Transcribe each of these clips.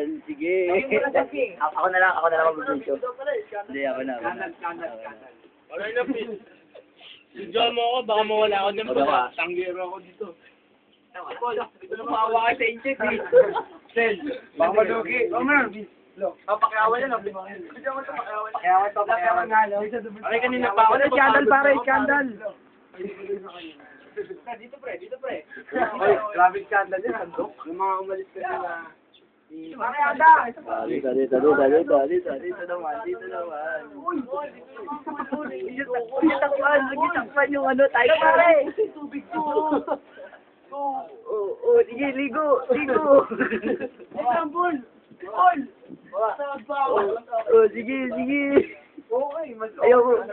yan. Sige. Ako na lang mag-video. Hindi, ako na. Wala na, please. Diyan mo ako, baka mawala ako din pa. Tanggero ako dito. Ito na maawa ka sa incheck eh. Sel, baka malugi. Oo nga. Pakiawan yan. Pakiawan nga. Okay, kanina pa ako. Scandal pare, scandal. Dito pre. Ay, grabe scandal yan, sandok. Yung mga umalis ka nila. Pare, anda! Dito naman. Takpan yung ano, tayo pare. Tubig to! Sige, ligo. Example! Paul! Sa bawal! Sige. Okay, mas Ayoko.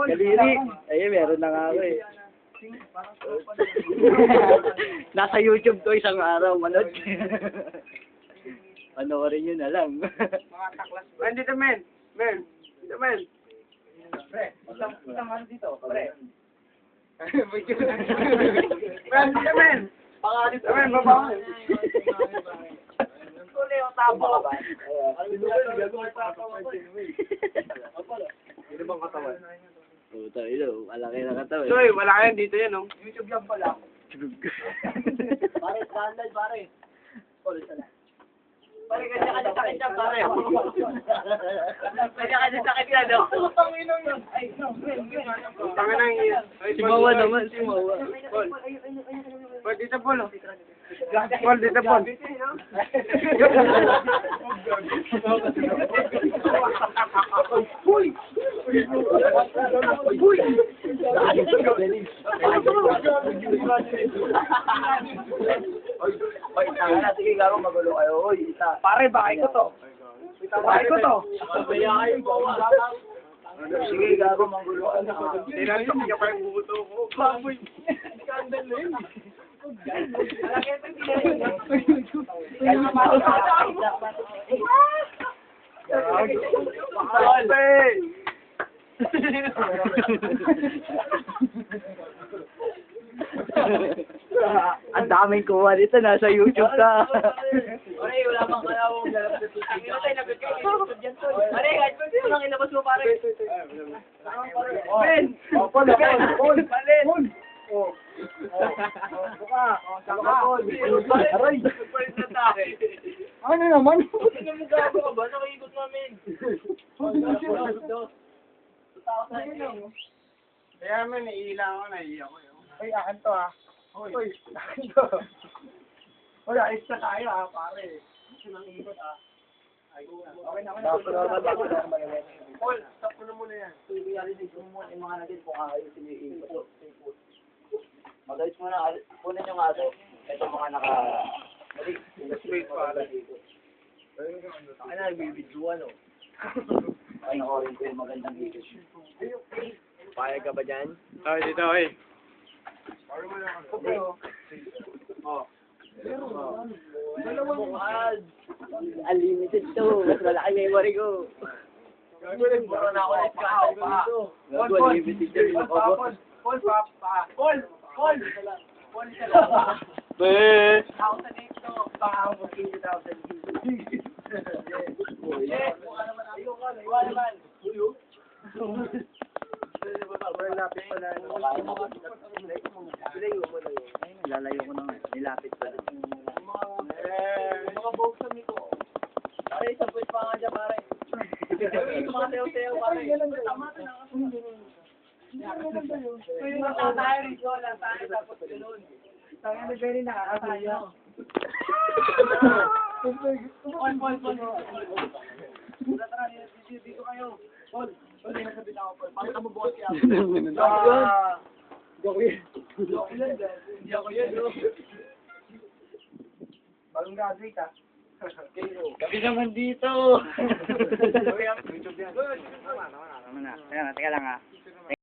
Kaliri. Ayun, meron na nga ako eh. Nasa YouTube to isang araw, manood. Panoorin nyo na lang. Dito, men. Pre, isang ano dito, pre. Men. Pangalit Men, baba. Kule yung tabo. Ano bang katawan? Puta, ilo, malaki na katawan. Soy, wala yan dito yan, no? YouTube yan pala. Pare, scandal, pare. Pare, kanya-kanya sakit yan, pare. Kanya-kanya sakit yan, no? Tanginang yun. Ay, no, Tanga nang yan. Si Mawa naman, si Mawa. Paul, dito, Paul. Paul, dito, Paul. Oy, tanga na, sige garo, magulo kayo. Oy, isa. Pare, bakay ko to. Sige garo, magulo ka na. Tinantok niya pa yung buto ko. Baboy. Scandal na yun. Ang daming kuha dito, nasa YouTube ka. Pare, wala pang kalawang galap sa tubig. Ang ina tayo, nabit kayo. YouTube yan, tol. Pare, kahit pa sino lang ilabas mo, pare. Men! Paul! Palit. Aray! Nagpalit na tayo. Ano naman? Tingnan mo gago ka ba? Nakikot namin. Kaya man, naiilang ako, naiiyak ko. Ay, akin to ah. Uy, akin to. Uy, ayos na tayo ah, pare. Gusto nang ikot ah. Okay na. Paul, stop mo na muna yan. Yung mga natin kung ayusin yung ikot. Magalis mo na, kunin yung aso. Ito mga naka... Wait, pare. Ay na, bibidyoan o. Ay, nakuha ko yung magandang ikot. Payag ka ba dyan? Ay, dito, ay. Oh. Unlimited to. Mas malaki memory ko. Puro na ako ng scandal dito. Unlimited to. Paul! Isa lang. Eh. 1,000 dito. Baka ako 50,000. Yes, mukha naman ako. Mukha naman. Lapit pa na. Lalayo ko na nga. Nilapit pa. Mga boxer nito. Pare, isang point pa nga dyan, pare. Mga sayo-sayo, pare. Tama na lang ako. Pwede na tayo rin lang tayo, tapos gano'n. Tayo na pwede nakakatayo. Paul. Dito kayo. Paul, nasabi na ako, Paul. Bakit mo bukas siya? Joke yan. Hindi ako yan, no? Bagong graduate ah. Gabi naman dito. YouTube yan. Tama na. Teka lang ah.